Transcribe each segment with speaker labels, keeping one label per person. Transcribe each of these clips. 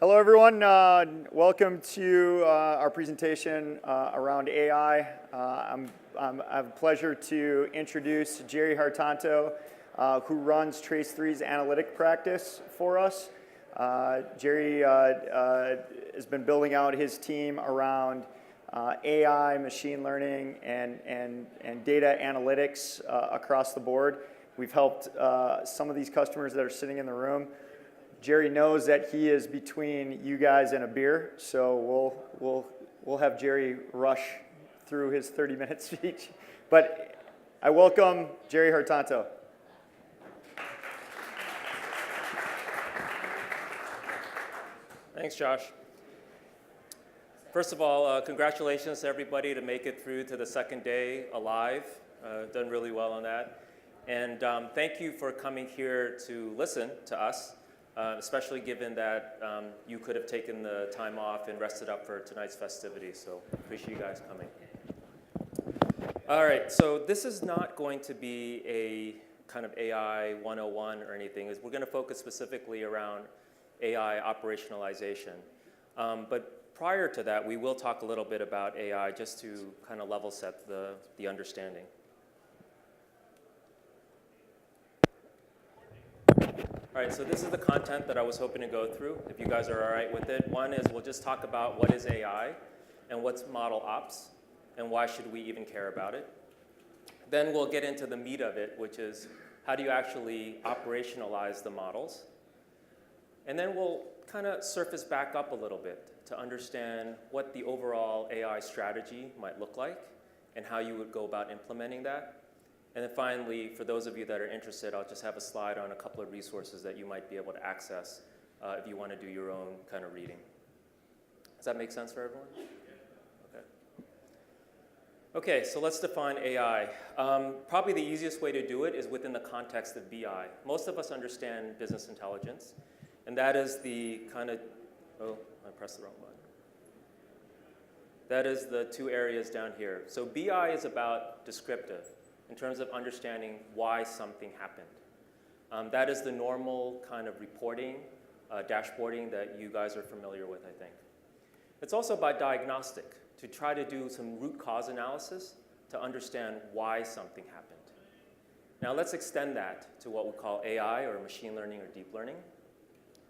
Speaker 1: Hello, everyone. Welcome to our presentation around AI. I have the pleasure to introduce Jerry Hartanto, who runs Trace3's analytic practice for us. Jerry has been building out his team around AI, machine learning, and data analytics across the board. We've helped some of these customers that are sitting in the room. Jerry knows that he is between you guys and a beer, so we'll have Jerry rush through his 30-minute speech. But I welcome Jerry Hartanto.
Speaker 2: Thanks, Josh. First of all, congratulations to everybody to make it through to the second day alive. Done really well on that. And thank you for coming here to listen to us. Especially given that you could have taken the time off and rested up for tonight's festivities. So appreciate you guys coming. All right, so this is not going to be a kind of AI 101 or anything. We're going to focus specifically around AI operationalization. But prior to that, we will talk a little bit about AI just to kind of level set the understanding. All right, so this is the content that I was hoping to go through, if you guys are all right with it. One is we'll just talk about what is AI and what's model ops and why should we even care about it. Then we'll get into the meat of it, which is how do you actually operationalize the models. And then we'll kind of surface back up a little bit to understand what the overall AI strategy might look like and how you would go about implementing that. And then finally, for those of you that are interested, I'll just have a slide on a couple of resources that you might be able to access if you want to do your own kind of reading. Does that make sense for everyone? Okay. Okay, so let's define AI. Probably the easiest way to do it is within the context of BI. Most of us understand business intelligence, and that is the kind of, oh, I pressed the wrong button. That is the two areas down here. So BI is about descriptive, in terms of understanding why something happened. That is the normal kind of reporting, dashboarding that you guys are familiar with, I think. It's also about diagnostic, to try to do some root cause analysis to understand why something happened. Now let's extend that to what we call AI or machine learning or deep learning.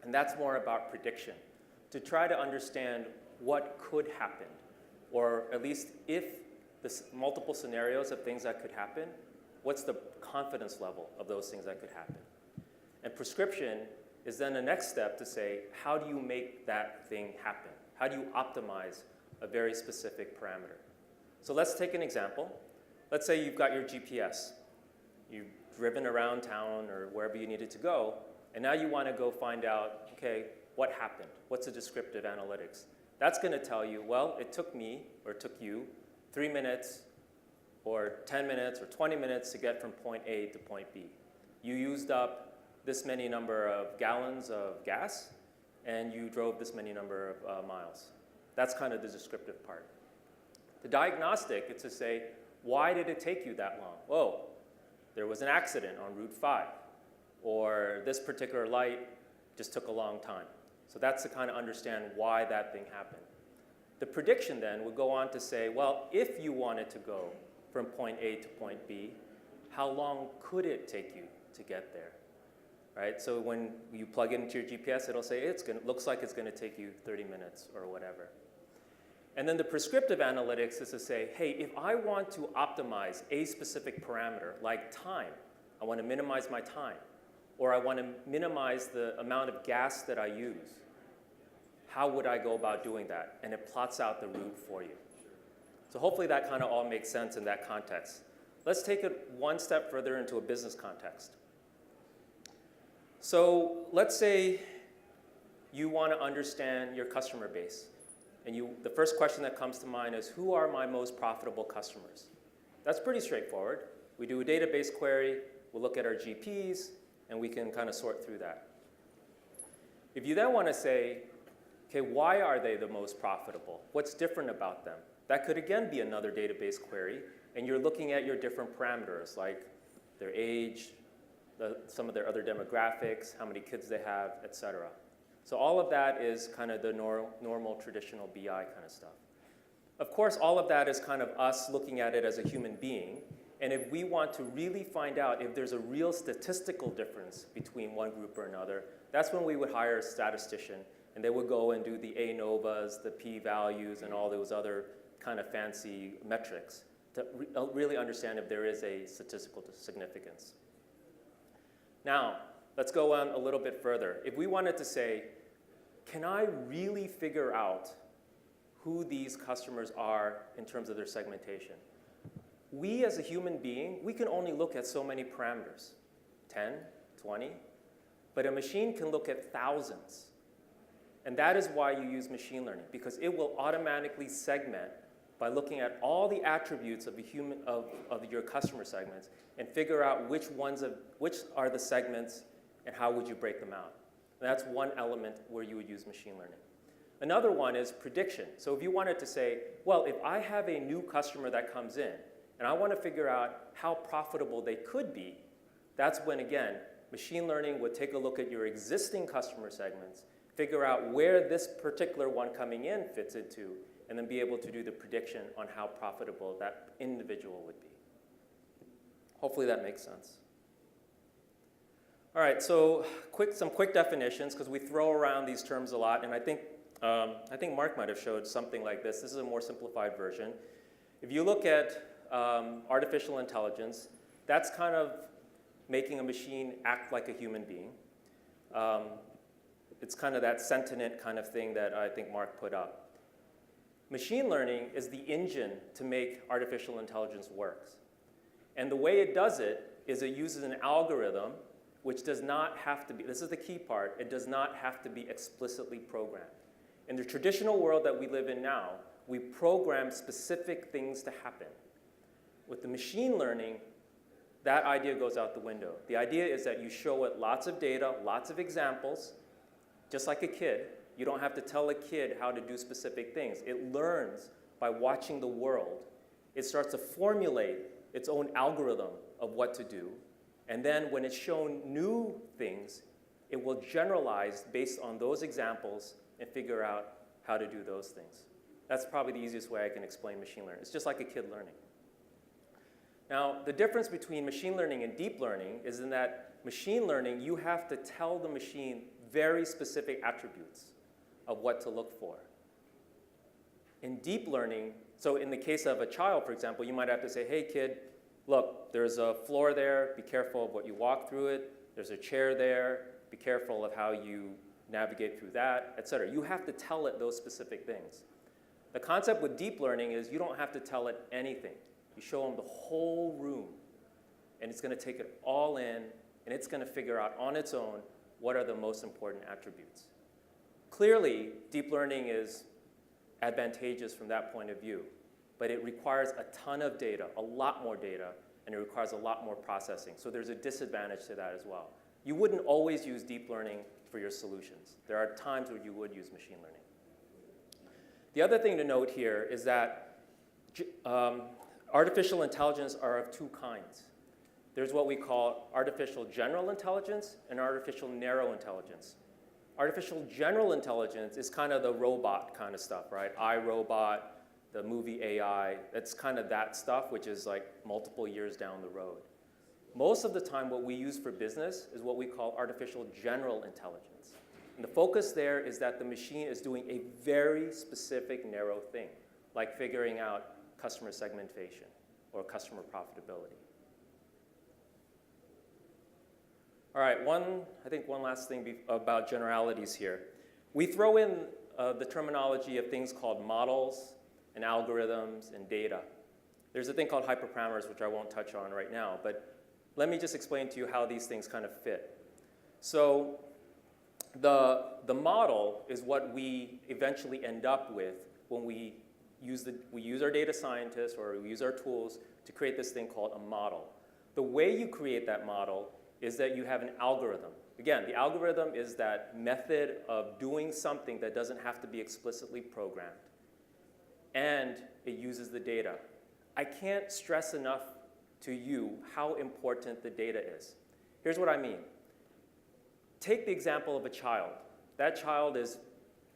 Speaker 2: And that's more about prediction, to try to understand what could happen, or at least if multiple scenarios of things that could happen, what's the confidence level of those things that could happen? And prescription is then the next step to say, how do you make that thing happen? How do you optimize a very specific parameter? So let's take an example. Let's say you've got your GPS. You've driven around town or wherever you needed to go, and now you want to go find out, okay, what happened? What's the descriptive analytics? That's going to tell you, well, it took me, or it took you, 3 minutes or 10 minutes or 20 minutes to get from point A to point B. You used up this many number of gallons of gas, and you drove this many number of miles. That's kind of the descriptive part. The diagnostic is to say, why did it take you that long? Oh, there was an accident on Route 5, or this particular light just took a long time. So that's to kind of understand why that thing happened. The prediction then would go on to say, well, if you wanted to go from point A to point B, how long could it take you to get there? Right? So when you plug it into your GPS, it'll say, looks like it's going to take you 30 minutes or whatever. And then the prescriptive analytics is to say, hey, if I want to optimize a specific parameter, like time, I want to minimize my time, or I want to minimize the amount of gas that I use, how would I go about doing that? And it plots out the route for you. So hopefully that kind of all makes sense in that context. Let's take it one step further into a business context. So let's say you want to understand your customer base. And the first question that comes to mind is, who are my most profitable customers? That's pretty straightforward. We do a database query, we'll look at our GPs, and we can kind of sort through that. If you then want to say, okay, why are they the most profitable? What's different about them? That could again be another database query, and you're looking at your different parameters, like their age, some of their other demographics, how many kids they have, et cetera. So all of that is kind of the normal traditional BI kind of stuff. Of course, all of that is kind of us looking at it as a human being. And if we want to really find out if there's a real statistical difference between one group or another, that's when we would hire a statistician. And they would go and do the ANOVAs, the p-values, and all those other kind of fancy metrics to really understand if there is a statistical significance. Now, let's go on a little bit further. If we wanted to say, can I really figure out who these customers are in terms of their segmentation? We as a human being, we can only look at so many parameters, 10, 20, but a machine can look at thousands. And that is why you use machine learning, because it will automatically segment by looking at all the attributes of your customer segments and figure out which are the segments and how would you break them out. And that's one element where you would use machine learning. Another one is prediction. So if you wanted to say, well, if I have a new customer that comes in and I want to figure out how profitable they could be, that's when, again, machine learning would take a look at your existing customer segments, figure out where this particular one coming in fits into, and then be able to do the prediction on how profitable that individual would be. Hopefully that makes sense. All right, so some quick definitions, because we throw around these terms a lot, and I think Mark might have showed something like this. This is a more simplified version. If you look at artificial intelligence, that's kind of making a machine act like a human being. It's kind of that sentient kind of thing that I think Mark put up. Machine learning is the engine to make artificial intelligence work. And the way it does it is it uses an algorithm which does not have to be, this is the key part, it does not have to be explicitly programmed. In the traditional world that we live in now, we program specific things to happen. With the machine learning, that idea goes out the window. The idea is that you show it lots of data, lots of examples, just like a kid. You don't have to tell a kid how to do specific things. It learns by watching the world. It starts to formulate its own algorithm of what to do. And then when it's shown new things, it will generalize based on those examples and figure out how to do those things. That's probably the easiest way I can explain machine learning. It's just like a kid learning. Now, the difference between machine learning and deep learning is in that machine learning, you have to tell the machine very specific attributes of what to look for. In deep learning, so in the case of a child, for example, you might have to say, hey, kid, look, there's a floor there. Be careful of what you walk through it. There's a chair there. Be careful of how you navigate through that, et cetera. You have to tell it those specific things. The concept with deep learning is you don't have to tell it anything. You show them the whole room, and it's going to take it all in, and it's going to figure out on its own what are the most important attributes. Clearly, deep learning is advantageous from that point of view, but it requires a ton of data, a lot more data, and it requires a lot more processing. So there's a disadvantage to that as well. You wouldn't always use deep learning for your solutions. There are times where you would use machine learning. The other thing to note here is that artificial intelligence are of two kinds. There's what we call artificial general intelligence and artificial narrow intelligence. Artificial general intelligence is kind of the robot kind of stuff, right? iRobot, the movie AI, it's kind of that stuff, which is like multiple years down the road. Most of the time, what we use for business is what we call artificial general intelligence. And the focus there is that the machine is doing a very specific narrow thing, like figuring out customer segmentation or customer profitability. All right, I think one last thing about generalities here. We throw in the terminology of things called models and algorithms and data. There's a thing called hyperparameters, which I won't touch on right now, but let me just explain to you how these things kind of fit. So the model is what we eventually end up with when we use our data scientists or we use our tools to create this thing called a model. The way you create that model is that you have an algorithm. Again, the algorithm is that method of doing something that doesn't have to be explicitly programmed. And it uses the data. I can't stress enough to you how important the data is. Here's what I mean. Take the example of a child. That child is,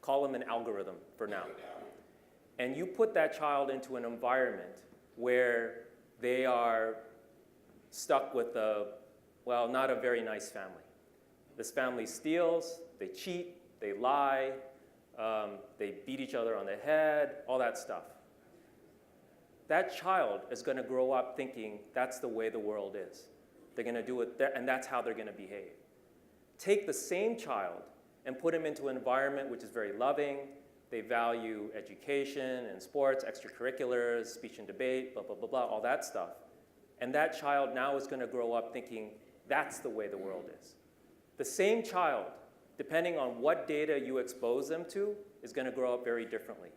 Speaker 2: call him an algorithm for now. And you put that child into an environment where they are stuck with not a very nice family. This family steals, they cheat, they lie, they beat each other on the head, all that stuff. That child is going to grow up thinking that's the way the world is. They're going to do it, and that's how they're going to behave. Take the same child and put him into an environment which is very loving. They value education and sports, extracurriculars, speech and debate, blah, blah, blah, blah, all that stuff. And that child now is going to grow up thinking that's the way the world is. The same child, depending on what data you expose them to, is going to grow up very differently.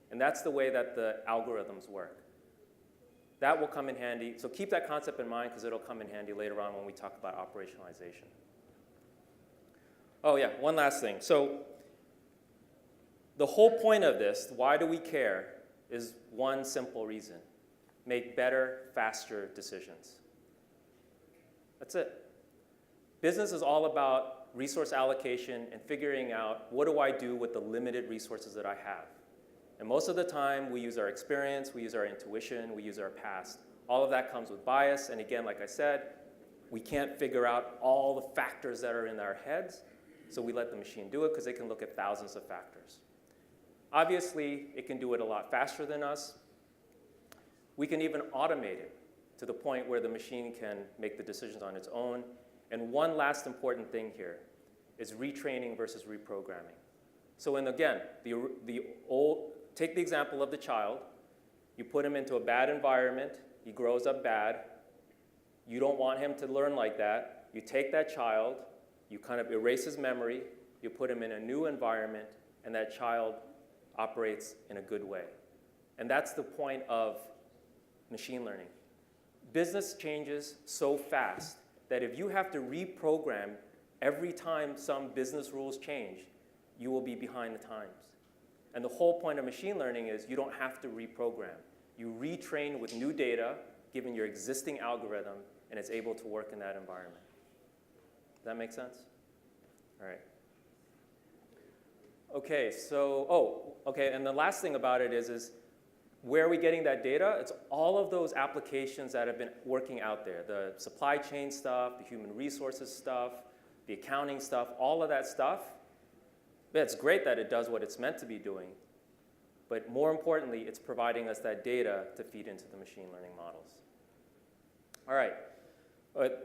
Speaker 2: And that's the way that the algorithms work. That will come in handy. So keep that concept in mind because it'll come in handy later on when we talk about operationalization. Oh yeah, one last thing. So the whole point of this, why do we care, is one simple reason. Make better, faster decisions. That's it. Business is all about resource allocation and figuring out what do I do with the limited resources that I have. And most of the time, we use our experience, we use our intuition, we use our past. All of that comes with bias. And again, like I said, we can't figure out all the factors that are in our heads. So we let the machine do it because they can look at thousands of factors. Obviously, it can do it a lot faster than us. We can even automate it to the point where the machine can make the decisions on its own. And one last important thing here is retraining versus reprogramming. So again, take the example of the child. You put him into a bad environment. He grows up bad. You don't want him to learn like that. You take that child. You kind of erase his memory. You put him in a new environment. And that child operates in a good way. And that's the point of machine learning. Business changes so fast that if you have to reprogram every time some business rules change, you will be behind the times. And the whole point of machine learning is you don't have to reprogram. You retrain with new data, given your existing algorithm, and it's able to work in that environment. Does that make sense? All right. Okay, and the last thing about it is where are we getting that data? It's all of those applications that have been working out there. The supply chain stuff, the human resources stuff, the accounting stuff, all of that stuff. It's great that it does what it's meant to be doing. But more importantly, it's providing us that data to feed into the machine learning models. All right.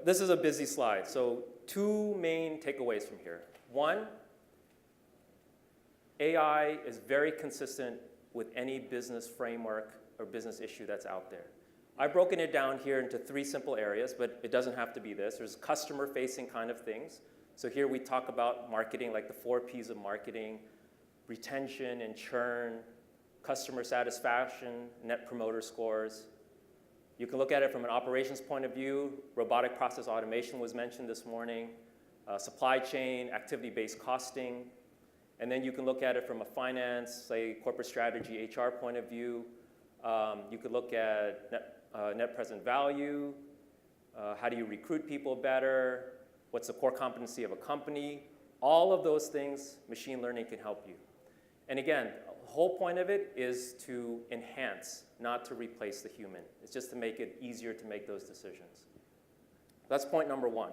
Speaker 2: This is a busy slide. So 2 main takeaways from here. 1, AI is very consistent with any business framework or business issue that's out there. I've broken it down here into 3 simple areas, but it doesn't have to be this. There's customer-facing kind of things. So here we talk about marketing, like the 4 Ps of marketing: retention and churn, customer satisfaction, net promoter scores. You can look at it from an operations point of view. Robotic process automation was mentioned this morning. Supply chain, activity-based costing. And then you can look at it from a finance, say corporate strategy, HR point of view. You could look at net present value. How do you recruit people better? What's the core competency of a company? All of those things, machine learning can help you. And again, the whole point of it is to enhance, not to replace the human. It's just to make it easier to make those decisions. That's point number 1.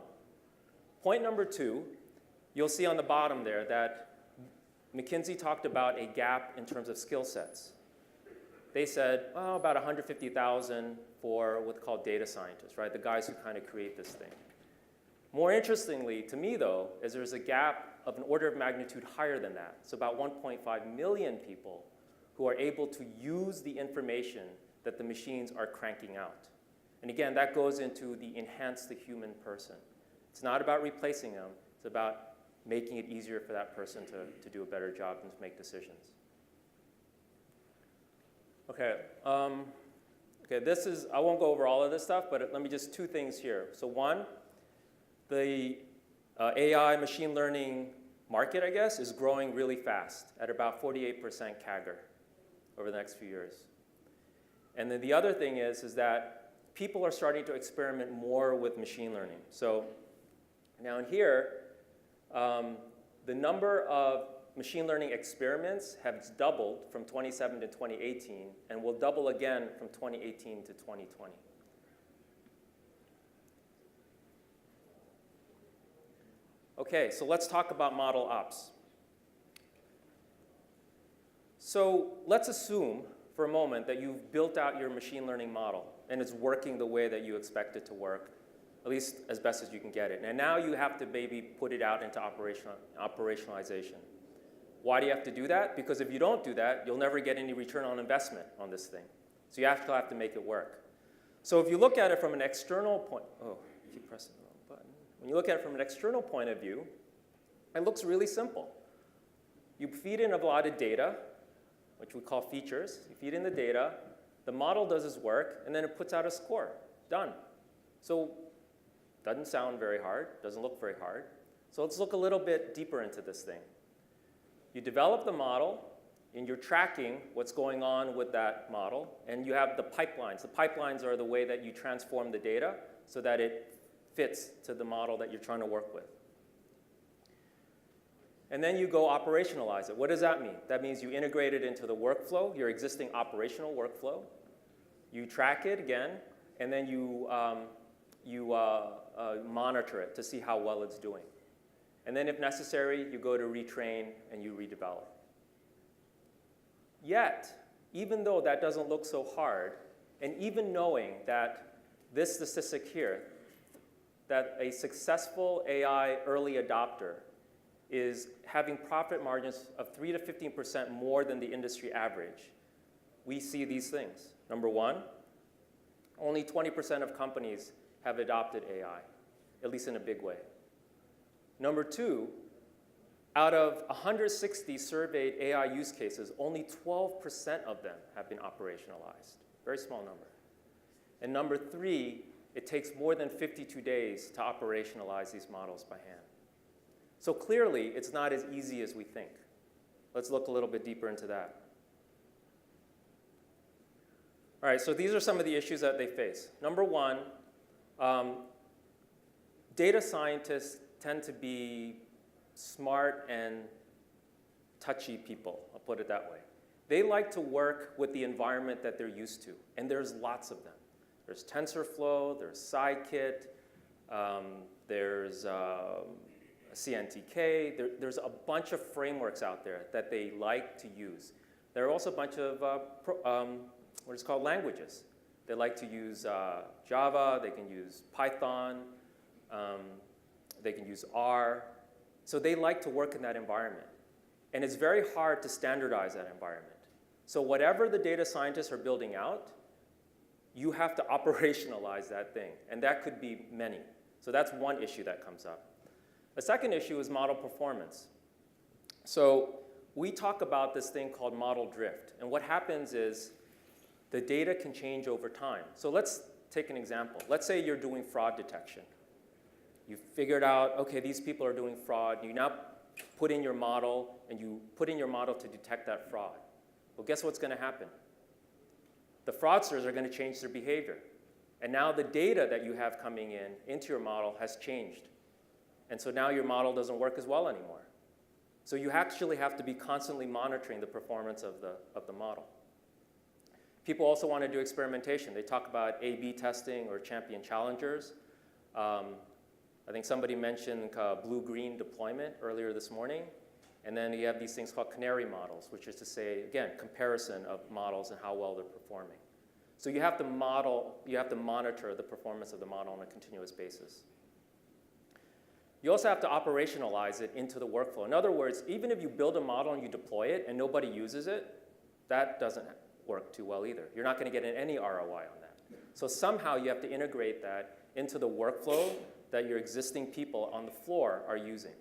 Speaker 2: Point number 2, you'll see on the bottom there that McKinsey talked about a gap in terms of skill sets. They said, about 150,000 for what's called data scientists, right? The guys who kind of create this thing. More interestingly, to me though, is there's a gap of an order of magnitude higher than that. So about 1.5 million people who are able to use the information that the machines are cranking out. And again, that goes into the enhance the human person. It's not about replacing them. It's about making it easier for that person to do a better job and to make decisions. Okay, this is, I won't go over all of this stuff, but let me just 2 things here. So 1, the AI machine learning market, I guess, is growing really fast at about 48% CAGR over the next few years. And then the other thing is that people are starting to experiment more with machine learning. So down here, the number of machine learning experiments has doubled from 2017 to 2018 and will double again from 2018 to 2020. Okay, so let's talk about model ops. So let's assume for a moment that you've built out your machine learning model and it's working the way that you expect it to work, at least as best as you can get it. And now you have to maybe put it out into operationalization. Why do you have to do that? Because if you don't do that, you'll never get any return on investment on this thing. So you actually have to make it work. So if you look at it from an external point, oh, I keep pressing the wrong button. When you look at it from an external point of view, it looks really simple. You feed in a lot of data, which we call features. You feed in the data, the model does its work, and then it puts out a score. Done. So doesn't sound very hard, doesn't look very hard. So let's look a little bit deeper into this thing. You develop the model, and you're tracking what's going on with that model, and you have the pipelines. The pipelines are the way that you transform the data so that it fits to the model that you're trying to work with. And then you go operationalize it. What does that mean? That means you integrate it into the workflow, your existing operational workflow. You track it again, and then you monitor it to see how well it's doing. And then if necessary, you go to retrain and you redevelop. Yet, even though that doesn't look so hard, and even knowing that this statistic here, that a successful AI early adopter is having profit margins of 3 to 15% more than the industry average, we see these things. Number one, only 20% of companies have adopted AI, at least in a big way. Number two, out of 160 surveyed AI use cases, only 12% of them have been operationalized. Very small number. And number three, it takes more than 52 days to operationalize these models by hand. So clearly, it's not as easy as we think. Let's look a little bit deeper into that. All right, so these are some of the issues that they face. Number one, data scientists tend to be smart and touchy people, I'll put it that way. They like to work with the environment that they're used to, and there's lots of them. There's TensorFlow, there's Scikit, there's CNTK. There's a bunch of frameworks out there that they like to use. There are also a bunch of what is called languages. They like to use Java, they can use Python, they can use R. So they like to work in that environment. And it's very hard to standardize that environment. So whatever the data scientists are building out, you have to operationalize that thing. And that could be many. So that's one issue that comes up. The second issue is model performance. So we talk about this thing called model drift. And what happens is the data can change over time. So let's take an example. Let's say you're doing fraud detection. You figured out, okay, these people are doing fraud. You now put in your model, and you put in your model to detect that fraud. Well, guess what's going to happen? The fraudsters are going to change their behavior. And now the data that you have coming in into your model has changed. And so now your model doesn't work as well anymore. So you actually have to be constantly monitoring the performance of the model. People also want to do experimentation. They talk about A/B testing or champion challengers. I think somebody mentioned blue-green deployment earlier this morning. And then you have these things called canary models, which is to say, again, comparison of models and how well they're performing. So you have to monitor the performance of the model on a continuous basis. You also have to operationalize it into the workflow. In other words, even if you build a model and you deploy it and nobody uses it, that doesn't work too well either. You're not going to get any ROI on that. So somehow you have to integrate that into the workflow that your existing people on the floor are using.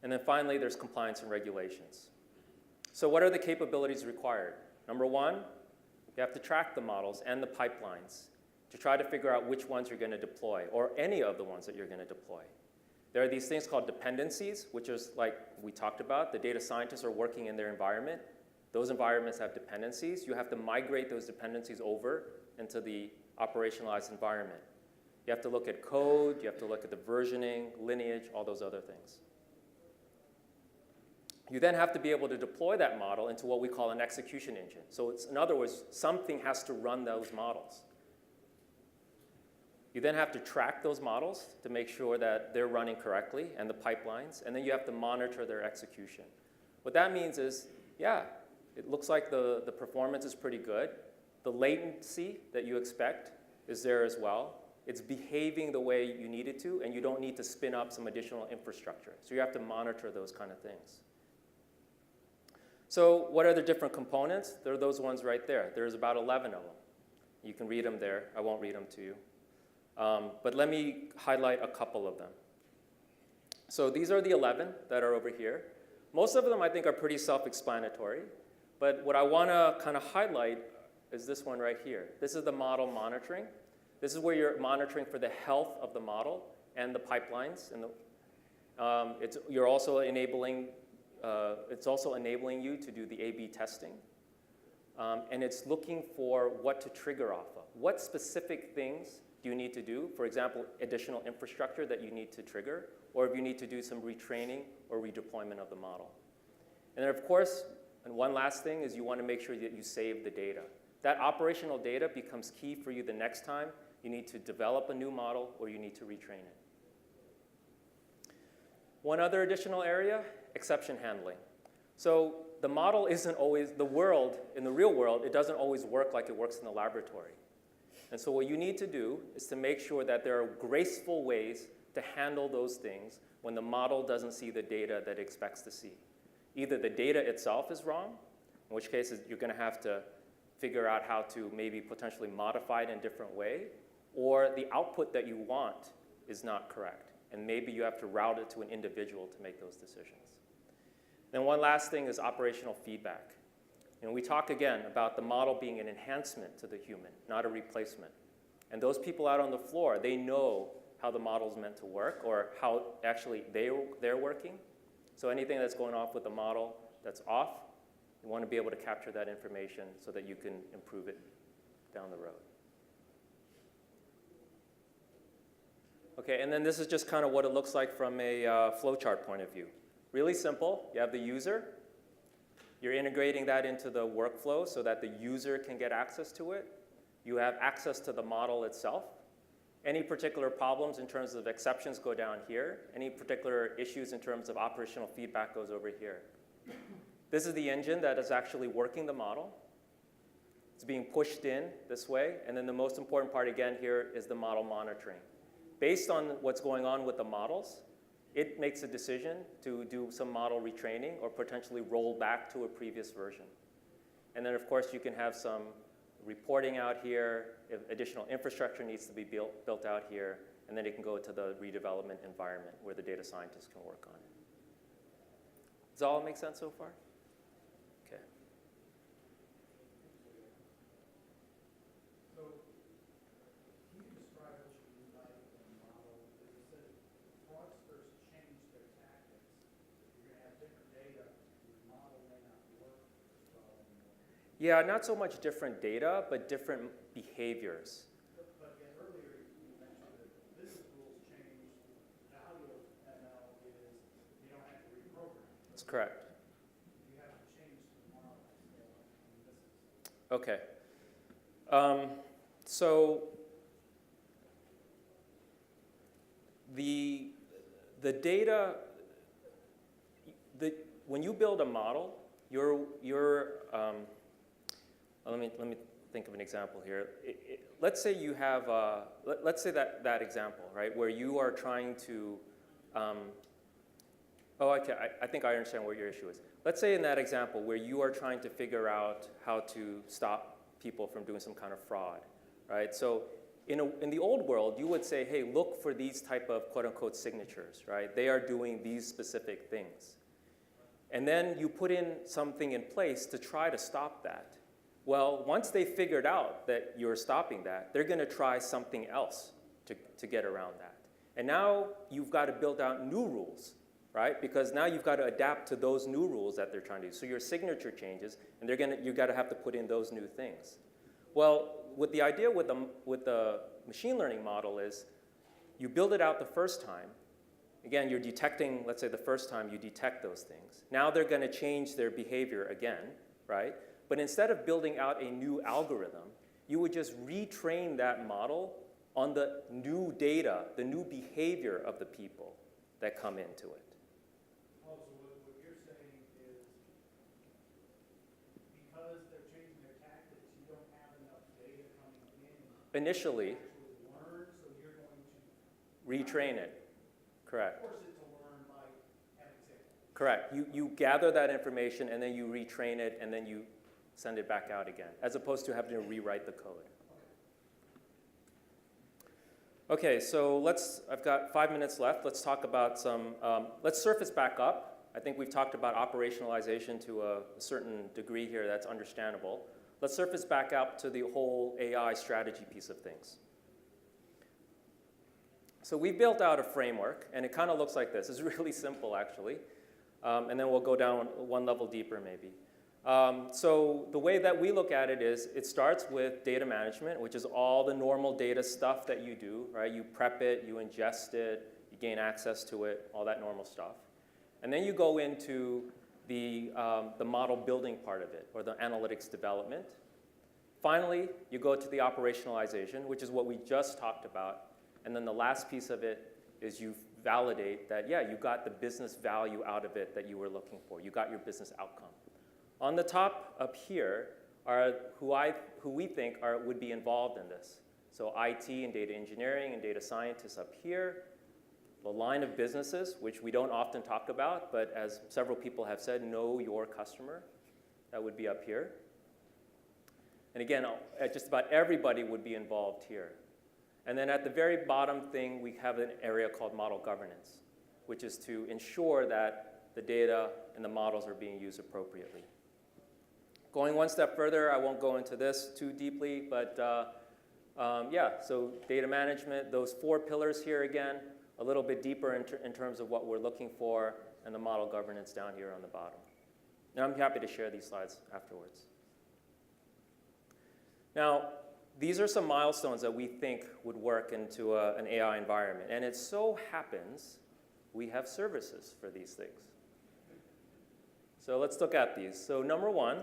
Speaker 2: And then finally, there's compliance and regulations. So what are the capabilities required? Number one, you have to track the models and the pipelines to try to figure out which ones you're going to deploy, or any of the ones that you're going to deploy. There are these things called dependencies, which is like we talked about. The data scientists are working in their environment. Those environments have dependencies. You have to migrate those dependencies over into the operationalized environment. You have to look at code, you have to look at the versioning, lineage, all those other things. You then have to be able to deploy that model into what we call an execution engine. So in other words, something has to run those models. You then have to track those models to make sure that they're running correctly and the pipelines, and then you have to monitor their execution. What that means is, yeah, it looks like the performance is pretty good. The latency that you expect is there as well. It's behaving the way you need it to, and you don't need to spin up some additional infrastructure. So you have to monitor those kind of things. So what are the different components? There are those ones right there. There's about 11 of them. You can read them there. I won't read them to you. But let me highlight a couple of them. So these are the 11 that are over here. Most of them I think are pretty self-explanatory. But what I want to kind of highlight is this one right here. This is the model monitoring. This is where you're monitoring for the health of the model and the pipelines. And you're also enabling, it's also enabling you to do the A/B testing. And it's looking for what to trigger off of. What specific things do you need to do? For example, additional infrastructure that you need to trigger, or if you need to do some retraining or redeployment of the model. And then of course, and one last thing is you want to make sure that you save the data. That operational data becomes key for you the next time you need to develop a new model or you need to retrain it. One other additional area, exception handling. So the model isn't always, the world, in the real world, it doesn't always work like it works in the laboratory. And so what you need to do is to make sure that there are graceful ways to handle those things when the model doesn't see the data that it expects to see. Either the data itself is wrong, in which case you're going to have to figure out how to maybe potentially modify it in a different way, or the output that you want is not correct. And maybe you have to route it to an individual to make those decisions. Then one last thing is operational feedback. And we talk again about the model being an enhancement to the human, not a replacement. And those people out on the floor, they know how the model's meant to work or how actually they're working. So anything that's going off with the model that's off, you want to be able to capture that information so that you can improve it down the road. Okay, and then this is just kind of what it looks like from a flowchart point of view. Really simple. You have the user. You're integrating that into the workflow so that the user can get access to it. You have access to the model itself. Any particular problems in terms of exceptions go down here. Any particular issues in terms of operational feedback goes over here. This is the engine that is actually working the model. It's being pushed in this way. And then the most important part again here is the model monitoring. Based on what's going on with the models, it makes a decision to do some model retraining or potentially roll back to a previous version. And then of course you can have some reporting out here, if additional infrastructure needs to be built out here, and then it can go to the redevelopment environment where the data scientists can work on it. Does all make sense so far? Okay.
Speaker 3: So, can you describe what you mean by the model? You said fraudsters change their tactics. You're going to have different data. Your model may not work as well anymore.
Speaker 2: Yeah, not so much different data, but different behaviors.
Speaker 3: But again, earlier you mentioned that business rules change. The value of ML is you don't have to reprogram.
Speaker 2: That's correct.
Speaker 3: You have to change the model.
Speaker 2: Okay. So the data, when you build a model, let me think of an example here. Let's say you have, let's say that example, right, where you are trying to, okay, I think I understand what your issue is. Let's say in that example where you are trying to figure out how to stop people from doing some kind of fraud, right? So in the old world, you would say, hey, look for these type of quote unquote signatures, right? They are doing these specific things. And then you put in something in place to try to stop that. Well, once they figured out that you're stopping that, they're going to try something else to get around that. And now you've got to build out new rules, right? Because now you've got to adapt to those new rules that they're trying to do. So your signature changes, and you've got to have to put in those new things. Well, with the idea with the machine learning model is you build it out the first time. Again, you're detecting, let's say the first time you detect those things. Now they're going to change their behavior again, right? But instead of building out a new algorithm, you would just retrain that model on the new data, the new behavior of the people that come into it.
Speaker 3: Oh, so what you're saying is because they're changing their tactics, you don't have enough data coming in.
Speaker 2: Initially,
Speaker 3: To learn, so you're going to
Speaker 2: retrain it. Correct.
Speaker 3: force it to learn by having samples.
Speaker 2: Correct. You gather that information and then you retrain it and then you send it back out again, as opposed to having to rewrite the code. Okay, so I've got 5 minutes left. Let's talk about let's surface back up. I think we've talked about operationalization to a certain degree here that's understandable. Let's surface back up to the whole AI strategy piece of things. So we've built out a framework, and it kind of looks like this. It's really simple, actually. And then we'll go down one level deeper, maybe. So the way that we look at it is it starts with data management, which is all the normal data stuff that you do, right? You prep it, you ingest it, you gain access to it, all that normal stuff. And then you go into the model building part of it, or the analytics development. Finally, you go to the operationalization, which is what we just talked about. And then the last piece of it is you validate that, yeah, you got the business value out of it that you were looking for. You got your business outcome. On the top up here are who we think would be involved in this. So IT and data engineering and data scientists up here. The line of businesses, which we don't often talk about, but as several people have said, know your customer. That would be up here. And again, just about everybody would be involved here. And then at the very bottom thing, we have an area called model governance, which is to ensure that the data and the models are being used appropriately. Going one step further, I won't go into this too deeply, but yeah, so data management, those 4 pillars here again, a little bit deeper in terms of what we're looking for, and the model governance down here on the bottom. And I'm happy to share these slides afterwards. Now, these are some milestones that we think would work into an AI environment. And it so happens we have services for these things. So let's look at these. So number 1,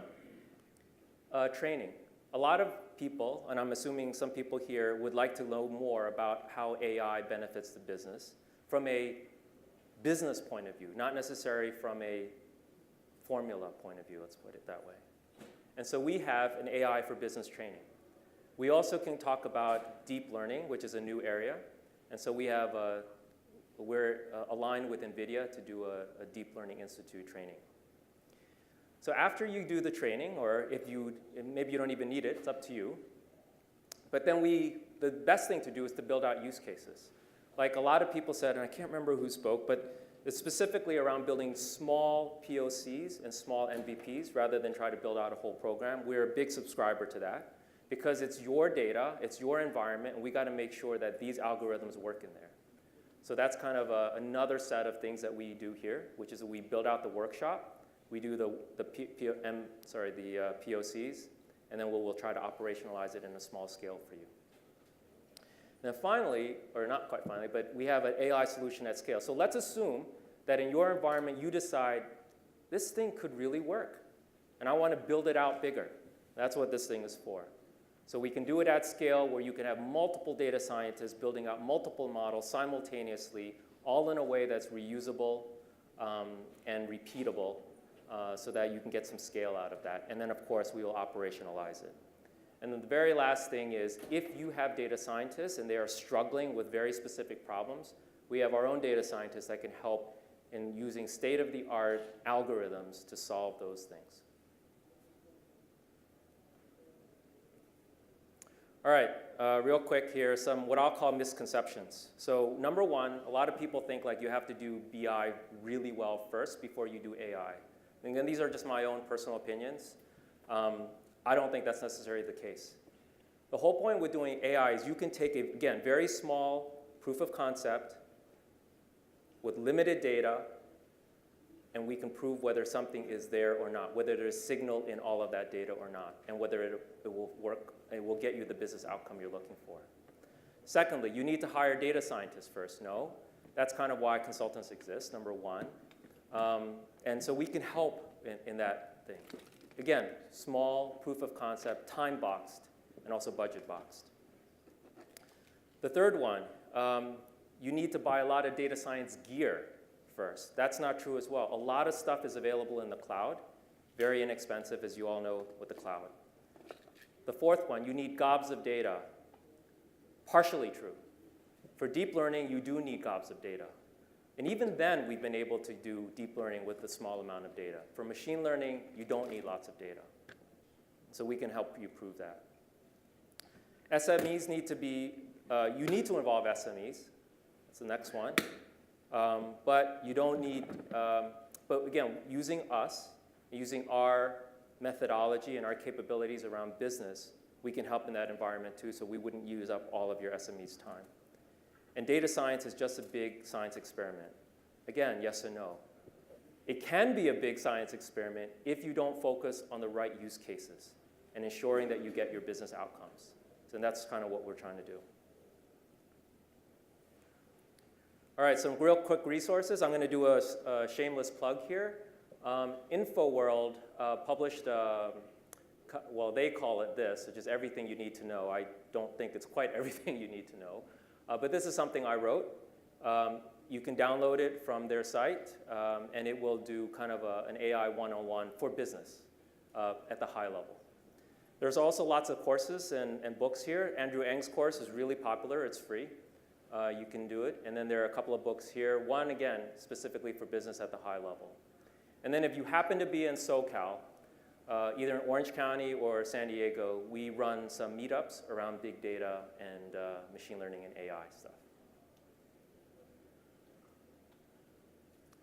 Speaker 2: training. A lot of people, and I'm assuming some people here, would like to know more about how AI benefits the business from a business point of view, not necessarily from a formula point of view, let's put it that way. And so we have an AI for business training. We also can talk about deep learning, which is a new area. And so we have we're aligned with NVIDIA to do a Deep Learning Institute training. So after you do the training, or maybe you don't even need it, it's up to you. But then the best thing to do is to build out use cases. Like a lot of people said, and I can't remember who spoke, but it's specifically around building small POCs and small MVPs rather than try to build out a whole program. We're a big subscriber to that because it's your data, it's your environment, and we got to make sure that these algorithms work in there. So that's kind of another set of things that we do here, which is we build out the workshop, we do the POCs, and then we'll try to operationalize it in a small scale for you. And then finally, or not quite finally, but we have an AI solution at scale. So let's assume that in your environment you decide this thing could really work, and I want to build it out bigger. That's what this thing is for. So we can do it at scale where you can have multiple data scientists building out multiple models simultaneously, all in a way that's reusable and repeatable so that you can get some scale out of that. And then, of course, we will operationalize it. And then the very last thing is if you have data scientists and they are struggling with very specific problems, we have our own data scientists that can help in using state-of-the-art algorithms to solve those things. All right, real quick here, some what I'll call misconceptions. So number 1, a lot of people think like you have to do BI really well first before you do AI. And again, these are just my own personal opinions. I don't think that's necessarily the case. The whole point with doing AI is you can take a, again, very small proof of concept with limited data, and we can prove whether something is there or not, whether there's signal in all of that data or not, and whether it will work, it will get you the business outcome you're looking for. Secondly, you need to hire data scientists first. No, that's kind of why consultants exist, number one. And so we can help in that thing. Again, small proof of concept, time boxed, and also budget boxed. The third one, you need to buy a lot of data science gear first. That's not true as well. A lot of stuff is available in the cloud, very inexpensive, as you all know with the cloud. The fourth one, you need gobs of data. Partially true. For deep learning, you do need gobs of data. And even then, we've been able to do deep learning with a small amount of data. For machine learning, you don't need lots of data. So we can help you prove that. SMEs need to be, you need to involve SMEs. That's the next one. But you don't need, but again, using us, using our methodology and our capabilities around business, we can help in that environment too, so we wouldn't use up all of your SME's time. And data science is just a big science experiment. Again, yes and no. It can be a big science experiment if you don't focus on the right use cases and ensuring that you get your business outcomes. So that's kind of what we're trying to do. All right, some real quick resources. I'm going to do a shameless plug here. InfoWorld published, well, they call it this, which is everything you need to know. I don't think it's quite everything you need to know. But this is something I wrote. You can download it from their site, and it will do kind of an AI 101 for business at the high level. There's also lots of courses and books here. Andrew Ng's course is really popular. It's free. You can do it. And then there are a couple of books here. One, again, specifically for business at the high level. And then if you happen to be in SoCal, either in Orange County or San Diego, we run some meetups around big data and machine learning and AI stuff.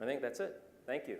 Speaker 2: I think that's it. Thank you.